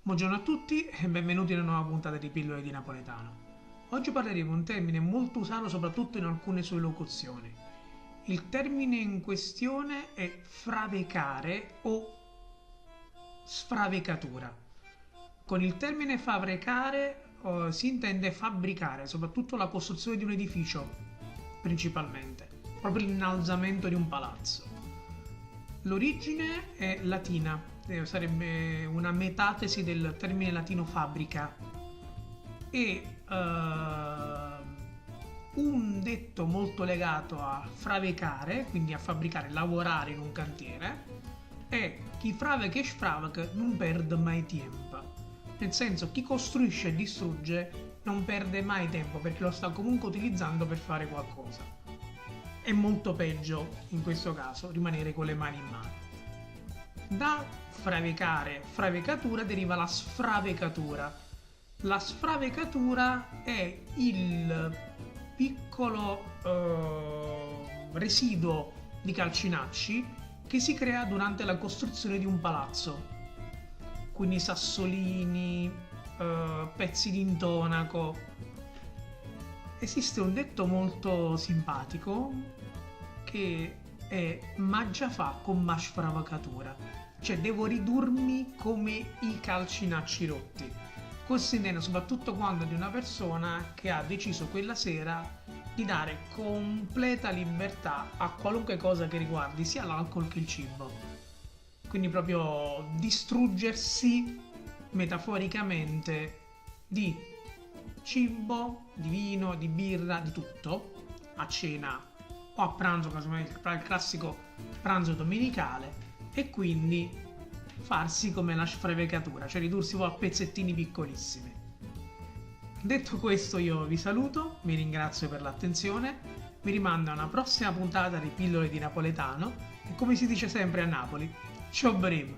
Buongiorno a tutti e benvenuti in una nuova puntata di Pillole di Napoletano. Oggi parleremo di un termine molto usato soprattutto in alcune sue locuzioni. Il termine in questione è fravecare o sfravecatura. Con il termine fabbricare si intende fabbricare, soprattutto la costruzione di un edificio, principalmente, proprio l'innalzamento di un palazzo. L'origine è latina, sarebbe una metatesi del termine latino fabbrica e un detto molto legato a fravecare, quindi a fabbricare, lavorare in un cantiere, è chi fraveca e sfraveca non perde mai tempo. Nel senso, chi costruisce e distrugge non perde mai tempo perché lo sta comunque utilizzando per fare qualcosa. È molto peggio, in questo caso, rimanere con le mani in mano. Da fravecare, fravecatura, deriva la sfravecatura. La sfravecatura è il piccolo residuo di calcinacci che si crea durante la costruzione di un palazzo. Quindi sassolini, pezzi di intonaco. Esiste un detto molto simpatico che è maggia fa con ma sfravacatura, cioè devo ridurmi come i calcinacci rotti. Questo intende soprattutto quando di una persona che ha deciso quella sera di dare completa libertà a qualunque cosa che riguardi sia l'alcol che il cibo. Quindi proprio distruggersi metaforicamente di cibo, di vino, di birra, di tutto, a cena o a pranzo, casomai il classico pranzo domenicale, e quindi farsi come la sfrevecatura, cioè ridursi a pezzettini piccolissimi. Detto questo, io vi saluto, vi ringrazio per l'attenzione, vi rimando a una prossima puntata di Pillole di Napoletano e, come si dice sempre a Napoli, ciao Brim!